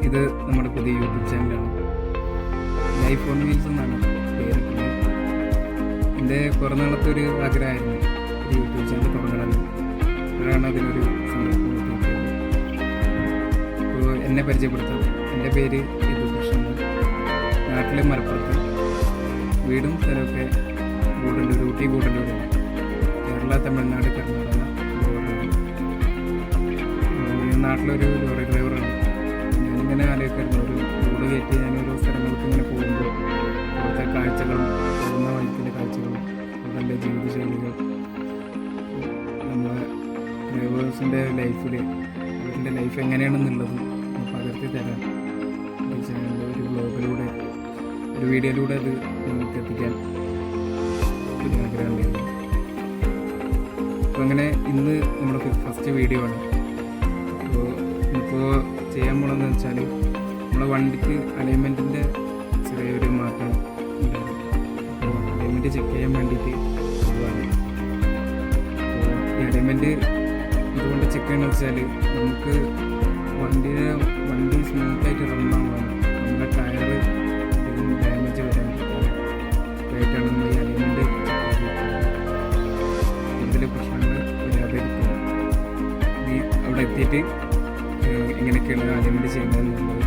ഇത് നമ്മുടെ പുതിയ യൂട്യൂബ് ചാനലാണ്. ലൈഫ് ഓൺ വീൽസ് എന്നാണ് പേരിട്ടുള്ളത്. എൻ്റെ കുറേ നാളത്തെ ഒരു ആഗ്രഹമായിരുന്നു ഒരു യൂട്യൂബ് ചാനൽ തുടങ്ങണമെന്ന്. അപ്പോഴാണ് അതിനൊരു സന്ദർഭം കിട്ടിയത്. അപ്പോൾ എന്നെ പരിചയപ്പെടുത്താം. എൻ്റെ പേര് യദുകൃഷ്ണൻ, നാട്ടിലെ മലപ്പുറത്ത്, വീടും സ്ഥലമൊക്കെ ഗൂഡല്ലൂർ, ഊട്ടി ഗൂഡല്ലൂരാണ്. കേരള, തമിഴ്നാട്, കർണാടക ബോർഡറാണ്. ഞാൻ നാട്ടിലൊരു ലോറി ഡ്രൈവറാണ്. ഞാനിങ്ങനെ ആലോചിക്കായിരുന്നു, ഒരു റോഡ് കയറ്റി ഞാൻ ഓരോ സ്ഥലങ്ങൾക്ക് ഇങ്ങനെ പോകുമ്പോൾ അവിടുത്തെ കാഴ്ചകളും പോകുന്ന വഴിക്കിൻ്റെ കാഴ്ചകളും അവരുടെ ജീവിതശൈലികൾ നമ്മളെ ഡ്രൈവേഴ്സിൻ്റെ ലൈഫിൽ അവരുടെ ലൈഫ് എങ്ങനെയാണെന്നുള്ളത് പകർത്തി തരാൻ ഈ ചാനലിൽ ഒരു വ്ലോഗിലൂടെ ഒരു വീഡിയോയിലൂടെ അത് നമുക്ക് എത്തിക്കാൻ ഒരു ആഗ്രഹം ഉണ്ടായിരുന്നു. അപ്പോൾ അങ്ങനെ ഇന്ന് നമ്മുടെ ഫസ്റ്റ് വീഡിയോ ആണ്. അപ്പോൾ ഇപ്പോൾ ചെയ്യാൻ പോകണമെന്ന് വെച്ചാൽ നമ്മളെ വണ്ടിക്ക് അലൈൻമെൻറ്റിൻ്റെ ചെറിയൊരു മാറ്റം ഉണ്ടായിരുന്നു. അപ്പോൾ അലൈൻമെൻറ്റ് ചെക്ക് ചെയ്യാൻ വേണ്ടിയിട്ട് പോവാണ്. അപ്പോൾ ഈ അലൈൻമെൻറ്റ് ഇതുകൊണ്ട് ചെക്ക് ചെയ്യണമെന്ന് വെച്ചാൽ നമുക്ക് വണ്ടി സ്മൂത്തായിട്ട് റണ്ണാവാണ്. നമ്മുടെ ടയർ ഡാമേജ് വരാൻ ആയിട്ടാണ് നമ്മൾ ഈ അലൈൻമെൻറ്റ് കൂടുതൽ പ്രശ്നങ്ങൾ വരാതിരിക്കും. ഇനി അവിടെ എത്തിയിട്ട് എങ്ങനെയൊക്കെയാണ് അലൈൻമെൻറ്റ് ചെയ്യുന്നതെന്നുള്ളത്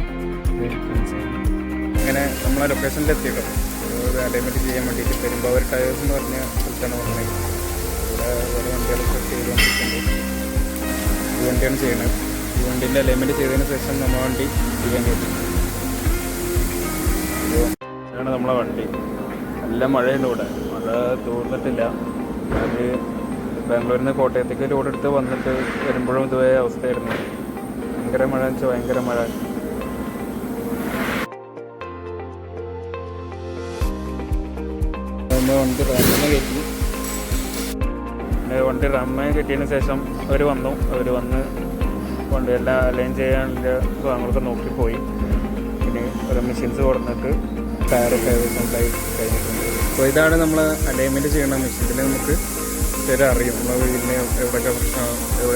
മനസ്സിലാക്കാം. അങ്ങനെ നമ്മളെ ലൊക്കേഷനിൽ എത്തിയിട്ടോ ഒരു അലൈൻമെൻറ്റ് ചെയ്യാൻ വേണ്ടിയിട്ട് പെരുമ്പാവൂർ ടയേഴ്സ് എന്ന് പറഞ്ഞ സ്ഥലത്താണ് വന്നത്. ഇവിടെ ഓരോ വണ്ടികളൊക്കെ ചെയ്തുകൊണ്ടിരിക്കുന്നുണ്ട്. ഈ വണ്ടിയാണ് ചെയ്യുന്നത്. ഈ വണ്ടീൻ്റെ അലൈൻമെൻറ്റ് ചെയ്തതിന് ശേഷം നമ്മൾ വണ്ടി ചെയ്യാൻ കഴിയും. ഇതാണ് നമ്മളെ വണ്ടി. നല്ല മഴയുണ്ട് ഇവിടെ. മഴ തോർന്നിട്ടില്ല. അത് ബാംഗ്ലൂരിൽ നിന്ന് കോട്ടയത്തേക്ക് ലോഡ് എടുത്ത് വന്നിട്ട് വരുമ്പോഴും ഇതുവരെ അവസ്ഥയായിരുന്നു. ഭയങ്കര മഴ എന്ന് വെച്ചാൽ ഭയങ്കര മഴ. വണ്ടി റാമ കയറ്റി വണ്ടി റാമ കെട്ടിയതിന് ശേഷം അവർ വന്ന് വണ്ടി എല്ലാം അലൈൻ ചെയ്യാനുള്ള സാധനങ്ങളൊക്കെ നോക്കിപ്പോയി. പിന്നെ ഓരോ മെഷീൻസ് കൊടുത്തിട്ട് ടയറൊക്കെ സ്വന്തമായി കഴിഞ്ഞിട്ടുണ്ട്. അപ്പോൾ ഇതാണ് നമ്മൾ അലൈൻമെൻറ്റ് ചെയ്യുന്ന മെഷീൻ. ഇതിൽ നമുക്ക് ശരി അറിയും നമ്മൾ വീടിന് എവിടെയൊക്കെ പ്രശ്നം,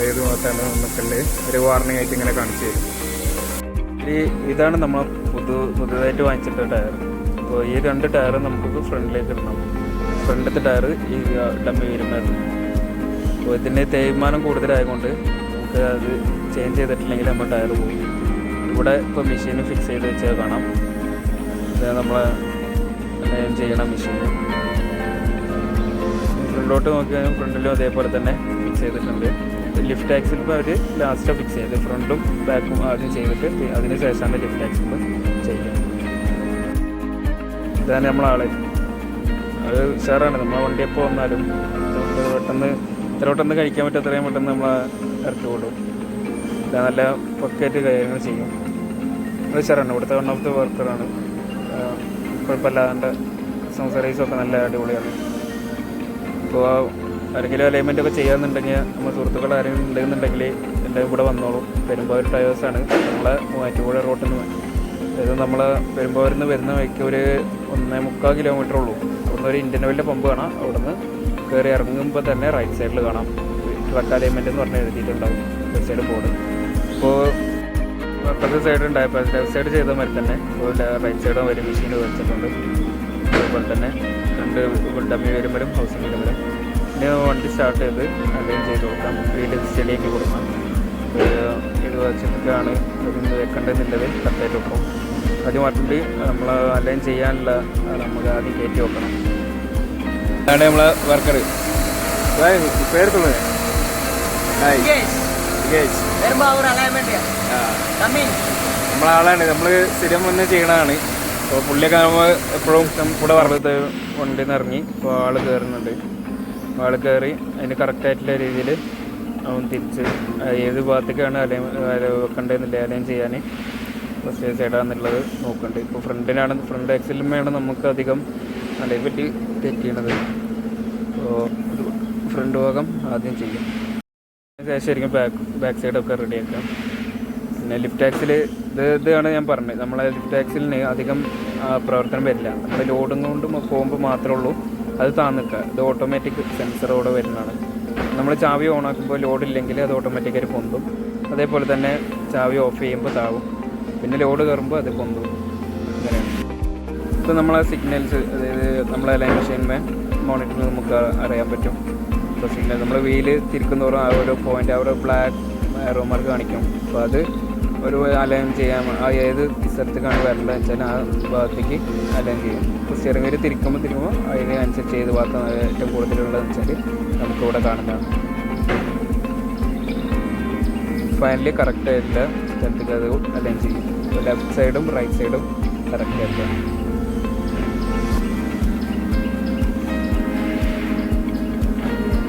ഏത് ഭാഗത്താണ് നമുക്കുണ്ട് ഒരു വാർണിംഗ് ആയിട്ട് ഇങ്ങനെ കാണിച്ചു തരും. ഇതാണ് നമ്മൾ പുതുതായിട്ട് വാങ്ങിച്ചിട്ട ടയർ. അപ്പോൾ ഈ 2 ടയർ നമുക്ക് ഫ്രണ്ടിലേക്ക് ഇടണം. ഫ്രണ്ടിലത്തെ ടയർ ഈ ഡമ്മി വരുമായിരുന്നു. അപ്പോൾ ഇതിൻ്റെ തേയ്മാനം കൂടുതലായതുകൊണ്ട് നമുക്ക് അത് ചേഞ്ച് ചെയ്തിട്ടില്ലെങ്കിൽ നമ്മൾ ടയർ പോകും. ഇവിടെ ഇപ്പോൾ മെഷീൻ ഫിക്സ് ചെയ്ത് വെച്ചാൽ കാണാം. ഇത് നമ്മളെ ചെയ്യണ മെഷീൻ. ഫ്രണ്ടിലോട്ട് നോക്കിയാൽ ഫ്രണ്ടിലും അതേപോലെ തന്നെ ഫിക്സ് ചെയ്തിട്ടുണ്ട്. ലിഫ്റ്റ് ആക്സിലിപ്പോൾ അവർ ലാസ്റ്റ് ഫിക്സ് ചെയ്ത് ഫ്രണ്ടും ബാക്കും ആദ്യം ചെയ്തിട്ട് അതിന് ശേഷമാണ് ലിഫ്റ്റ് ആക്സിൽ ചെയ്യുക. ഇതാണ് നമ്മളാള്. അത് ഉഷാറാണ്. നമ്മളെ വണ്ടി എപ്പോൾ വന്നാലും പെട്ടെന്ന് കഴിക്കാൻ പറ്റും. അത്രയും പെട്ടെന്ന് നമ്മളെ ഇറക്കി വിടും. ഇത് നല്ല പക്കായിട്ട് കാര്യങ്ങൾ ചെയ്യും. അത് ഉഷാറാണ്. ഇവിടുത്തെ വൺ ഓഫ് ദി വർക്കറാണ്. കുഴപ്പമില്ലാതെ സർവീസൊക്കെ നല്ല അടിപൊളിയാണ്. ഇപ്പോൾ ആരെങ്കിലും അലൈൻമെൻറ്റൊക്കെ ചെയ്യാമെന്നുണ്ടെങ്കിൽ നമ്മൾ സുഹൃത്തുക്കൾ ആരെങ്കിലും ഉണ്ടെന്നുണ്ടെങ്കിൽ എല്ലാവരും കൂടെ വന്നോളും. പെരുമ്പാവൂർ ടയേഴ്സാണ് നമ്മളെ മൂവാറ്റുപുഴ റോട്ടിൽ നിന്ന്. അതായത് നമ്മൾ പെരുമ്പാവൂരിൽ നിന്ന് വരുന്ന വഴിക്ക് ഒരു 1.25 കിലോമീറ്റർ ഉള്ളൂ. അവിടുന്ന് ഒരു ഇന്ത്യൻ ഓയിലിൻ്റെ പമ്പ് കാണാം. അവിടുന്ന് കയറി ഇറങ്ങുമ്പോൾ തന്നെ റൈറ്റ് സൈഡിൽ കാണാം ട്രക്ക് അലൈൻമെൻറ്റ് എന്ന് പറഞ്ഞ് എഴുതിയിട്ടുണ്ടാവും ലെഫ്റ്റ് സൈഡ് ബോർഡ്. ഇപ്പോൾ അപ്പുറത്തെ സൈഡ് ഉണ്ടായപ്പോൾ ലെഫ്റ്റ് സൈഡ് ചെയ്ത മാതിരി തന്നെ റൈറ്റ് സൈഡും ഒരു മെഷീൻ വെച്ചിട്ടുണ്ട്. അതുപോലെ തന്നെ 2 ഡമ്മി വരുമ്പോഴും ഹൗസിംഗ് വരുമ്പോഴും പിന്നെ വണ്ടി സ്റ്റാർട്ട് ചെയ്ത് അലൈൻ ചെയ്ത് കൊടുക്കാം. വീട് സ്റ്റഡിയാക്കി കൊടുക്കാം. ഇത് വെച്ചിട്ടാണ് ഇതിന് വെക്കേണ്ടതെന്നുള്ളത് കറക്റ്റായിട്ട് വെക്കും. ആദ്യം വണ്ടി നമ്മൾ അലൈൻ ചെയ്യാനുള്ള നമുക്ക് ആദ്യം കയറ്റി വെക്കണം. അതാണ് നമ്മളെ വർക്കർ. പേരെടുത്തുള്ളത് നമ്മളാളാണ്. നമ്മൾ സ്ഥിരം മുന്നേ ചെയ്യണതാണ്. അപ്പോൾ പുള്ളിയൊക്കെ നമ്മൾ എപ്പോഴും കൂടെ പറഞ്ഞത് വണ്ടിയിൽ നിന്ന് ഇറങ്ങി ഇപ്പോൾ ആൾ കയറുന്നുണ്ട്. ആൾ കയറി അതിന് കറക്റ്റായിട്ടുള്ള രീതിയിൽ അവൻ തിരിച്ച് ഏത് ഭാഗത്തേക്കാണ് വെക്കേണ്ടതെന്നില്ല അലൈൻ ചെയ്യാൻ ഫസ്റ്റ് സൈഡാണെന്നുള്ളത് നോക്കുന്നുണ്ട്. ഇപ്പോൾ ഫ്രണ്ട് ആക്സിലുമാണ് നമുക്ക് അധികം അലൈൻ പറ്റി തെറ്റിയണത്. അപ്പോൾ ഫ്രണ്ട് ഭാഗം ആദ്യം ചെയ്യും. ശരിക്കും ബാക്ക് സൈഡൊക്കെ റെഡിയാക്കാം. പിന്നെ ലിഫ്റ്റ് ആക്സിൽ ഇതാണ് ഞാൻ പറഞ്ഞത്. നമ്മളെ ലിഫ്റ്റ് ആക്സിലിന് അധികം പ്രവർത്തനം വരില്ല. നമ്മൾ ലോഡും കൊണ്ട് പോകുമ്പോൾ മാത്രമേ ഉള്ളൂ അത് താന്നിക്കുക. ഇത് ഓട്ടോമാറ്റിക് സെൻസറോടെ വരുന്നതാണ്. നമ്മൾ ചാവി ഓണാക്കുമ്പോൾ ലോഡില്ലെങ്കിൽ അത് ഓട്ടോമാറ്റിക്കായിട്ട് പൊന്തും. അതേപോലെ തന്നെ ചാവി ഓഫ് ചെയ്യുമ്പോൾ താവും. പിന്നെ ലോഡ് കയറുമ്പോൾ അത് പൊന്തും. അങ്ങനെയാണ്. ഇപ്പോൾ നമ്മളെ സിഗ്നൽസ്, അതായത് നമ്മളെ ലൈൻ മെഷീനിന്മേ മോണിറ്ററിൽ നമുക്ക് അറിയാൻ പറ്റും. ഇപ്പോൾ സിഗ്നൽ നമ്മൾ വീല് തിരിക്കുന്നതോറും ആ ഒരു പോയിൻ്റ്, ആ ഒരു ബ്ലാക്ക് ആരോ മാർക്ക് കാണിക്കും. അപ്പോൾ അത് ഒരു അലൈൻ ചെയ്യാൻ ഏത് സ്ഥലത്തേക്കാണ് വരേണ്ടതെന്ന് വെച്ചാൽ ആ ഭാഗത്തേക്ക് അലൈൻ ചെയ്യും. ഇപ്പോൾ സ്റ്റിയറിംഗ് വീല് തിരിക്കുമ്പോൾ അതിനനുസരിച്ച് ഏത് ഭാഗത്താണ് ഏറ്റവും കൂടുതലുള്ളതെന്ന് വെച്ചാൽ നമുക്കിവിടെ കാണുന്നതാണ്. ഫൈനലി കറക്റ്റായിട്ടുള്ള സ്ഥലത്തേക്ക് അത് അലൈൻ ചെയ്യും. ലെഫ്റ്റ് സൈഡും റൈറ്റ് സൈഡും കറക്റ്റായിട്ട്.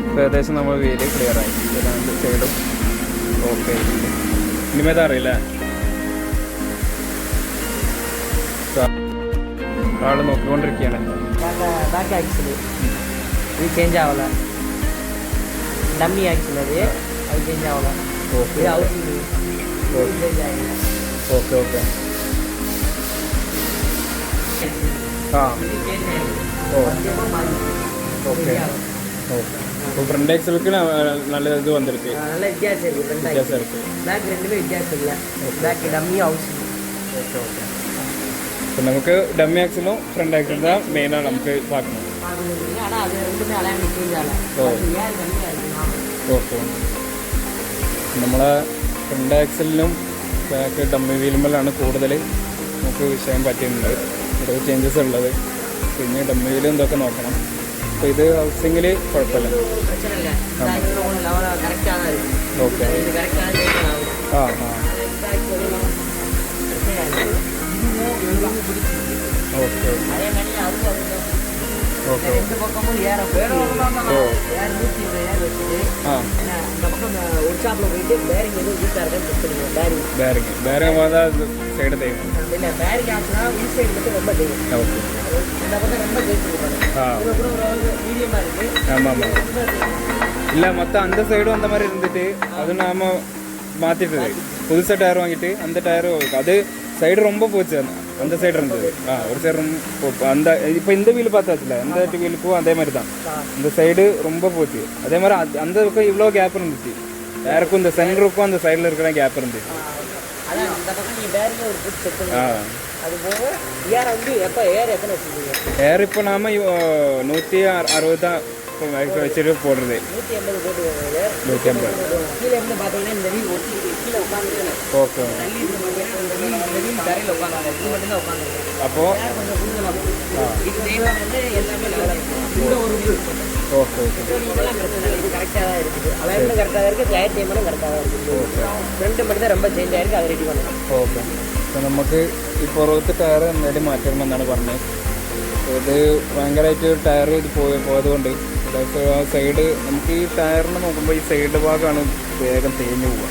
ഇപ്പോൾ ഏകദേശം നമ്മൾ വീല് ക്ലിയറായി. രണ്ട് സൈഡും ഓക്കെ ആയിട്ടുണ്ട്. ഇനിമേതാ അറിയില്ല, ആള് നോക്കിക്കൊണ്ടിരിക്കുകയാണ്. ബാക്ക് ആക്സിൽ ഇത് ചേഞ്ച് ആവല, ഡമ്മി ആക്സിൽ അത് ചേഞ്ച് ആവല. Okay okay okay. ആ ഓ ഓക്കെ ഓക്കെ. இப்போ ஃப்ரண்ட் எக்ஸலுக்கு நல்ல இது வந்திருக்கு, நல்ல வித்தியாசம் இருக்குது. வித்தியாசம் இருக்குது. பேக் ரெண்டுமே வித்தியாசம் இல்லை. Fake dummy house. Okay okay. இப்போ நமக்கு டம்மி ஆக்சலும் ஃப்ரண்ட் ஆக்சலும் தான் மெயினாக நமக்கு பார்க்கணும். ஆனால் அது ரெண்டுமே அலைன் சேஞ்ச் ஆகலை. ஏன் கம்மியாக இருக்குன்னா ഓക്കെ. നമ്മളെ ഫ്രണ്ട് ആക്സലിനും ബാക്ക് ഡമ്മി വീലുമ്പോഴാണ് കൂടുതൽ നമുക്ക് വിഷയം പറ്റുന്നത്, കൂടുതൽ ചേഞ്ചസ് ഉള്ളത്. പിന്നെ ഡമ്മി വീലും എന്തൊക്കെ നോക്കണം. അപ്പോൾ ഇത് ഹൗസിങ്ങിൽ കുഴപ്പമില്ല. பிரச்சனை இல்லை. கரெக்டாக தான் இருக்குது. ഓക്കെ. இது கரெக்டாக ஆகும். ആ ആ ഓക്കെ அதே மாதிரி அதுவும் ഓക്കെ. ரெண்டு பக்கமும் ஏற ഓ ஏர் 120 ஏர் வச்சுட்டு ആ இந்த பக்கம் ஒர்க் ஷாப்பில் போயிட்டு பேரிங் எதுவும் வீட்டாக இருக்கான்னு செக் பண்ணிடுவோம். ബെയറിങ് വന്നാൽ സൈഡ് തേയും. இல்லை பேரிங் ஆச்சுன்னா இன்சைடு மட்டும் ரொம்ப தெரியும். ഓക്കെ. இந்த பக்கம் ரொம்ப ஜெயிச்சிருப்பாங்க. ஆ இதுக்கப்புறம் ஒரு மீடியமாக இருக்குது. ஆமாம் ஆமாம். இல்லை மொத்தம் அந்த சைடும் அந்த மாதிரி இருந்துட்டு அது நாம் மாற்றிட்டது. புதுசாக டயர் வாங்கிட்டு அந்த டயரு அது சைடு ரொம்ப போச்சு. அந்த சைடு இருந்தது. ஒரு சைடு ரொம்ப அந்த இப்போ இந்த வீல் பார்த்தாச்சுல, அந்த வீலுக்கும் அதே மாதிரி தான். இந்த சைடு ரொம்ப போச்சு. அதே மாதிரி அந்த பக்கம் இவ்வளோ கேப் இருந்துச்சு. டயருக்கும் இந்த சென்டருக்கும் அந்த சைடில் இருக்கிற கேப் இருந்துச்சு. அதான் இந்த பக்கம் நீங்கள் பேரிங் ஒரு புட் செக் பண்ணுங்க. அது போக ஏர் வந்து ஏர் எத்தனை வச்சுருக்கீங்க? ஏர் இப்போ நாம் 160 தான் இப்போ வச்சுட்டு போடுறது. 180 போட்டு 180. கீழே இருந்து பார்த்தீங்கன்னா இந்த வீல் ஒட்டி கீழே உட்காந்து ஓகே. தள்ளி இந்த வீல் தரையில் உட்காந்தாங்க. இது மட்டும்தான் உட்காந்துருக்கு. அப்போது கொஞ்சம் கூடுதலாக இது தெய்வம் வந்து எல்லாமே நல்லா இருக்கும். இந்த ஒரு வீல் ஓகே ஓகே. இதெல்லாம் பிரச்சனை இல்லை. இது கரெக்டாக தான் இருக்குது. அலைன்மெண்ட் கரெக்டாக தான் இருக்குது. டயர் டைமெல்லாம் கரெக்டாக தான் இருக்குது. ஃப்ரண்ட் மட்டும் தான் ரொம்ப சேஞ்ச் ஆகிருக்கு. அதை ரெடி பண்ணணும். ഓക്കെ. അപ്പോൾ നമുക്ക് ഈ പുറത്ത് ടയർ എന്തായാലും മാറ്റണമെന്നാണ് പറഞ്ഞത്. ഇത് ഭയങ്കരമായിട്ട് ടയർ ഇത് പോയതുകൊണ്ട് ആ സൈഡ് നമുക്ക് ഈ ടയറിന് നോക്കുമ്പോൾ ഈ സൈഡ് ഭാഗമാണ് വേഗം തേഞ്ഞു പോവുക.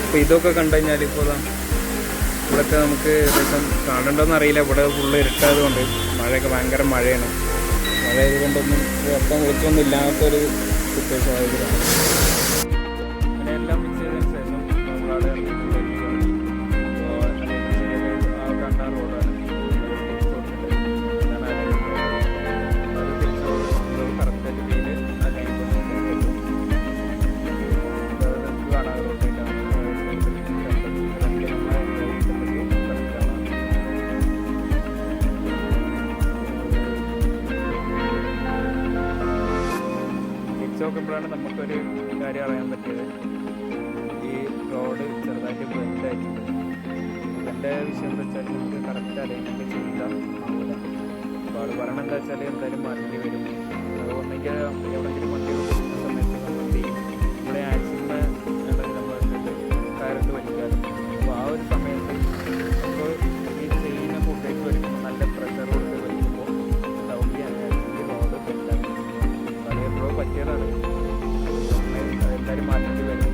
അപ്പോൾ ഇതൊക്കെ കണ്ടു കഴിഞ്ഞാൽ ഇപ്പോൾ ഇവിടെയൊക്കെ നമുക്ക് ഏകദേശം കാണേണ്ടതെന്ന് അറിയില്ല. ഇവിടെ ഫുള്ള് ഇരുട്ടായതുകൊണ്ട് മഴയൊക്കെ ഭയങ്കര മഴയാണ്. മഴ ആയതുകൊണ്ടൊന്നും വെട്ടം വെളിച്ചൊന്നും ഇല്ലാത്തൊരു സിറ്റുവേഷൻ ആയതിലാണ്. അങ്ങനെയെല്ലാം മിക്സ് ചെയ്തതിന് ശേഷം നമ്മളവിടെ കണ്ട റോഡാണ്. കറക്റ്റായിട്ട് വീല് കാണാൻ റോഡിലാണ്. നോക്കുമ്പോഴാണ് നമുക്കൊരു കാര്യം അറിയാൻ പറ്റിയത്. ഈ റോഡ് ചെറുതായിട്ട് ബ്ലെൻഡ് ആയിട്ടുണ്ട്. എൻ്റെ വിഷയം എന്താ വെച്ചാൽ നമുക്ക് കറക്റ്റ് അലൈൻമെൻറ്റ് ചെയ്താൽ ആവില്ല. അപ്പോൾ അത് പറയണം എന്താ വെച്ചാൽ എന്തായാലും മാറ്റേണ്ടി വരും. അതുകൊണ്ടെങ്കിൽ എവിടെയെങ്കിലും വണ്ടി കൊടുക്കുന്ന സമയത്ത് നമ്മൾ ചെയ്യും. ഇവിടെ ആക്സിഡൻറ്റ് ഉണ്ടെങ്കിൽ നമ്മൾ കയറിട്ട് വലിക്കാറുണ്ട്. അപ്പോൾ ആ ഒരു സമയത്ത് നമുക്ക് ഈ ചെയിനെ മുകളിലേക്ക് വലിക്കുമ്പോൾ നല്ല പ്രഷർ കൊടുത്ത് വലിക്കുമ്പോൾ ഉണ്ടാവും ഈ ആക്സിഡൻറ്റ് റോഡ് തെറ്റാണ്. അത് എപ്പോഴും പറ്റിയതാണ്. എന്തായാലും മാറ്റേണ്ടി വരും.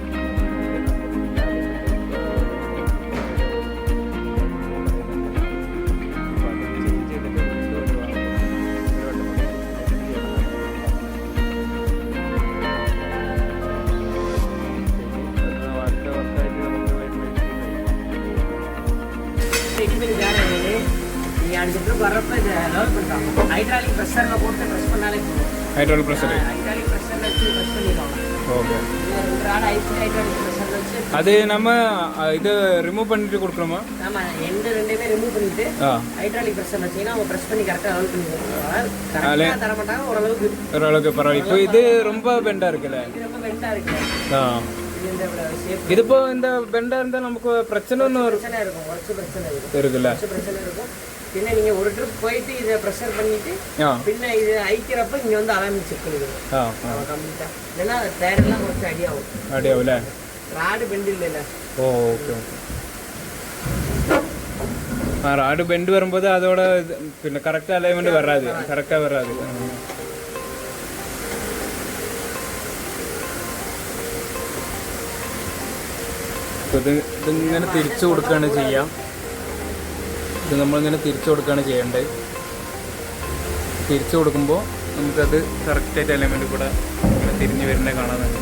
ஹைட்ராலிக் ப்ரெஷரில் போட்டு ப்ரெஷ் பண்ணாலே போதும். ஹைட்ராலிக் ப்ரெஷர் ஹைட்ராலிக் ப்ரெஷரில் வச்சு ப்ரெஷ் பண்ணிடுவாங்க. ஓகே. ஹைட்ராலிக் ப்ரெஷரில் அது நம்ம இது ரிமூவ் பண்ணிட்டு கொடுக்கணுமா? ஆமாம், எண்டு ரெண்டுமே ரிமூவ் பண்ணிட்டு ஹைட்ராலிக் ப்ரெஷர் வச்சிங்கன்னா அவங்க ப்ரெஸ் பண்ணி கரெக்டாக லெவல் பண்ணி கொடுப்பாங்க. தர மாட்டாங்க, ஓரளவுக்கு பரவாயில்ல. இப்போ இது ரொம்ப பெண்டாக இருக்குல்ல? இது ரொம்ப பெண்டாக இருக்கு. ഇതിപ്പോ എന്താ ബെണ്ടാ இருந்தா നമുക്ക് பிரச்சனை ஒன்றும் பிரச்சனை இருக்கும், உடச்சு பிரச்சனை இருக்குல்ல? பிரச்சனை இருக்கும். பின்ன நீங்க ஒரு ட்ரிப் போயிட்டு இதை ப்ரெஷர் பண்ணிட்டு பின்ன இது ஐக்கிறப்ப இங்க வந்து அலாமி செக் பண்ணிக்கணும் கம்ப்ளீட்டா. இல்லைன்னா டயர்லாம் கொஞ்சம் அடியாகும். ராடு பெண்ட் இல்லைல்ல? ஓ, ஓகே ஓகே. ராடு பெண்ட் வரும்போது அதோட പിന്നെ கரெக்டா அலைன்மெண்ட் வராது, கரெக்டா வராது. ഇതിങ്ങനെ തിരിച്ചു കൊടുക്കുകയാണ് ചെയ്യാം. ഇത് നമ്മളിങ്ങനെ തിരിച്ചു കൊടുക്കുകയാണ് ചെയ്യേണ്ടത്. തിരിച്ചു കൊടുക്കുമ്പോൾ നമുക്കത് കറക്റ്റായിട്ട് എലമെൻറ്റ് കൂടെ ഇങ്ങനെ തിരിഞ്ഞ് വരുന്നത് കാണാൻ വേണ്ടി.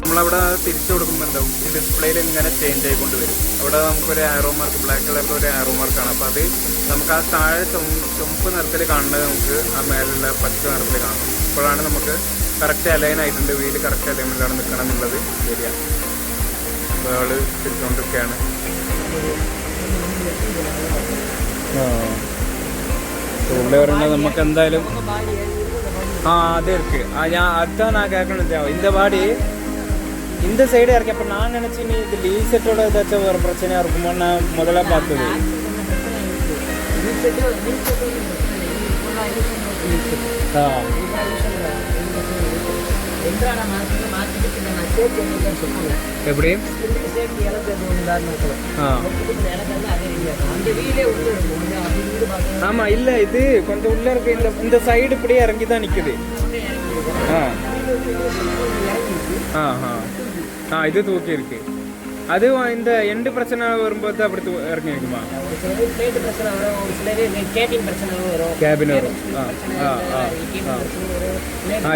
നമ്മളവിടെ തിരിച്ചു കൊടുക്കുമ്പോൾ എന്താവും, ഈ ഡിസ്പ്ലേയിൽ ഇങ്ങനെ ചേഞ്ച് ആയിക്കൊണ്ട് വരും. അവിടെ നമുക്കൊരു ആരോ മാർക്ക്, ബ്ലാക്ക് കളറിൽ ഒരു ആരോ മാർക്കാണ്. അപ്പോൾ അത് നമുക്ക് ആ താഴെ ചുമപ്പ് നിറത്തിൽ കാണുന്നത് നമുക്ക് ആ മേലുള്ള പച്ച നിറത്തിൽ കാണും. അപ്പോഴാണ് നമുക്ക് കറക്റ്റ് അലൈൻ ആയിട്ടുണ്ട്, വീല് കറക്റ്റ് അലൈൻമെൻറ്റാണ് നിൽക്കണം എന്നുള്ളത് ശരിയാ. അപ്പോൾ അവൾ തിരിച്ചുകൊണ്ടിരിക്കുകയാണ്. ഉള്ള പറയുന്നത് നമുക്ക് എന്തായാലും அது இருக்கு. அதுதான் நான் கேட்கணும். இந்த பாடி இந்த சைடு இருக்கு. அப்போ நான் நினச்சேன் நீ இது லீவ் செட்டோட ஏதாச்சும் ஒரு பிரச்சனையாக இருக்குமோ நான் முதல்ல பார்த்தது. எப்படி? ஆமா, இல்ல இது கொஞ்சம் உள்ள இருக்கு. இந்த சைடு இப்படியே இறங்கி தான் நிக்குது. இது தூக்கி இருக்கு. அது இந்த எண்டு பிரச்சனை வரும்போது அப்படி இறங்கி இருக்குமா? கேபின் வரும்.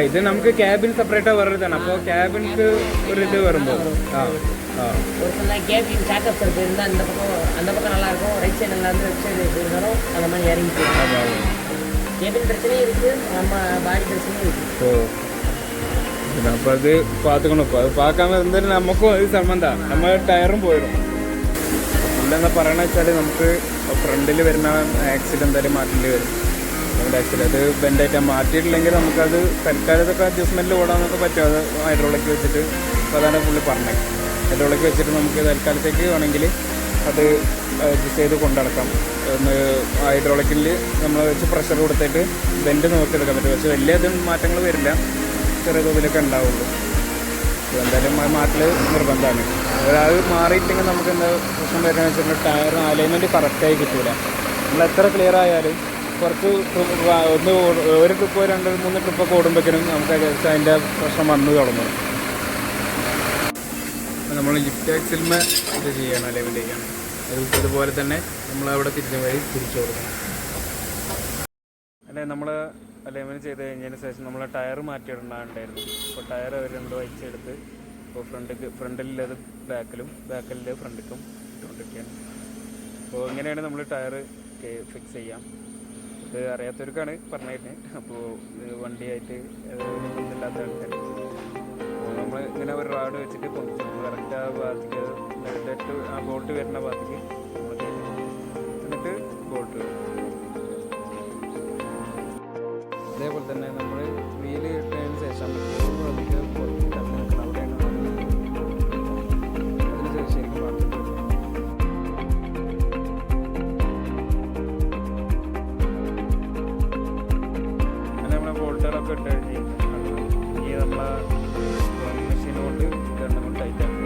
இது நமக்கு கேபின் செப்பரேட்டா வர்றது தானே. அப்போ கேபினுக்கு ஒரு இது வரும்போது கேபின் பேக்கப் சர்வீஸ் இருந்தால் அந்த பக்கம் நல்லா இருக்கும், ரைட் சைடு நல்லா இருந்து லெஃப்ட் சைடு இருந்தாலும் அந்த மாதிரி இறங்கி கேபின் பிரச்சனையும் இருக்குது, நம்ம பாடி பிரச்சனையும் இருக்குது. അപ്പോൾ അത് பார்த்துக்கணும். ഇപ്പോൾ അത് பார்க்காம இருந்தாலும் നമുക്കും അത് സംബന്ധമാണ്. നമ്മൾ ടയറും പോയിടും. ഇല്ലെന്ന് പറയണ വെച്ചാൽ നമുക്ക് ഫ്രണ്ടിൽ വരുന്ന ആക്സിൽ എന്തായാലും മാറ്റേണ്ടി വരും. നമ്മുടെ ആക്സിൽ അത് ബെൻഡായിട്ട് മാറ്റിയിട്ടില്ലെങ്കിൽ നമുക്കത് തൽക്കാലത്തൊക്കെ അഡ്ജസ്റ്റ്മെൻറ്റിൽ ഓടാനൊക്കെ പറ്റും. അത് ഹൈഡ്രോളിക് വെച്ചിട്ട് അതാണ് പുള്ളി പറഞ്ഞത്. ഹൈഡ്രോളിക് വെച്ചിട്ട് നമുക്ക് തൽക്കാലത്തേക്ക് വേണമെങ്കിൽ അത് അഡ്ജസ്റ്റ് ചെയ്ത് കൊണ്ടിടക്കാം. ഒന്ന് ഹൈഡ്രോളിക്കിൽ നമ്മൾ വെച്ച് പ്രഷർ കൊടുത്തിട്ട് ബെൻഡ് നോക്കിയെടുക്കാൻ പറ്റും. പക്ഷേ വലിയ മാറ്റങ്ങൾ വരില്ല, ചെറിയ തോതിലൊക്കെ ഉണ്ടാവുള്ളൂ. എന്തായാലും മാറ്റൽ നിർബന്ധമാണ്. അത് മാറിയില്ലെങ്കിൽ നമുക്ക് എന്താ പ്രശ്നം വരുന്നത് വെച്ചിട്ടുണ്ടെങ്കിൽ ടയർ അലൈൻമെൻറ്റ് കറക്റ്റായി കിട്ടില്ല. നമ്മൾ എത്ര ക്ലിയർ ആയാലും കുറച്ച് ഒരു ട്രിപ്പ് 2-3 ട്രിപ്പൊക്കെ ഓടുമ്പോഴേക്കും നമുക്ക് അതിൻ്റെ പ്രശ്നം വന്നു തുടങ്ങും. നമ്മൾ ലിഫ്റ്റ് ആക്സിലിന് ഇത് ചെയ്യണം, അലൈൻമെൻറ്റ് ചെയ്യണം. ഇതുപോലെ തന്നെ നമ്മളവിടെ തിരിച്ചു വഴി തിരിച്ചു കൊടുക്കണം. അല്ലെ നമ്മൾ അലൈൻമെൻറ്റ് ചെയ്ത് കഴിഞ്ഞതിന് ശേഷം നമ്മൾ ടയർ മാറ്റിയിടണ്ടായിരുന്നു. അപ്പോൾ ടയർ അവർ രണ്ടോ അയച്ചെടുത്ത് ഇപ്പോൾ ഫ്രണ്ടിലത് ബാക്കിൽ ഫ്രണ്ടിക്കും ഇട്ടുകൊണ്ടിരിക്കുകയാണ്. അപ്പോൾ ഇങ്ങനെയാണ് നമ്മൾ ടയർ ഫിക്സ് ചെയ്യാം. ഇത് അറിയാത്തവർക്കാണ് പറഞ്ഞിരുന്നത്. അപ്പോൾ വണ്ടിയായിട്ട് ഒന്നുമില്ലാത്ത ആൾക്കാർ അപ്പോൾ നമ്മൾ ഇങ്ങനെ ഒരു റാഡ് വെച്ചിട്ട് പൊങ്ങിച്ചു കറക്റ്റ് ആ ഭാഗത്തേക്ക് ആ ബോൾട്ട് വരുന്ന ഭാഗത്തേക്ക് നമ്മൾ എന്നിട്ട് ബോൾട്ട് വരും. അതേപോലെ തന്നെ നമ്മൾ വീല് ഇട്ടതിന് ശേഷം അതിലേക്ക് പുറത്ത് തന്നെ നിൽക്കണം. അവിടെയാണ് അതിന് ശരിക്കും പറഞ്ഞിട്ട് അങ്ങനെ നമ്മളെ ബോൾട്ടുകളൊക്കെ ഇട്ട് കഴിഞ്ഞ് ഈ നമ്മളെ മെഷീൻ കൊണ്ട് രണ്ടും കൂടി ടൈറ്റ് ആക്കും.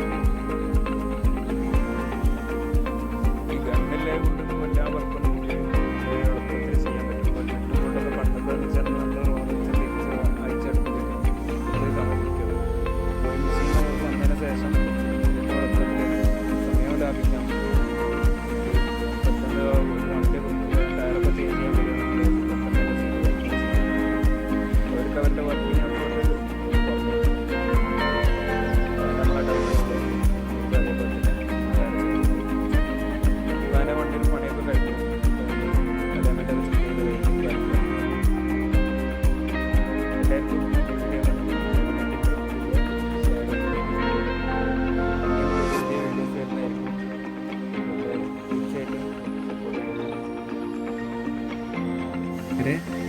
ഒരു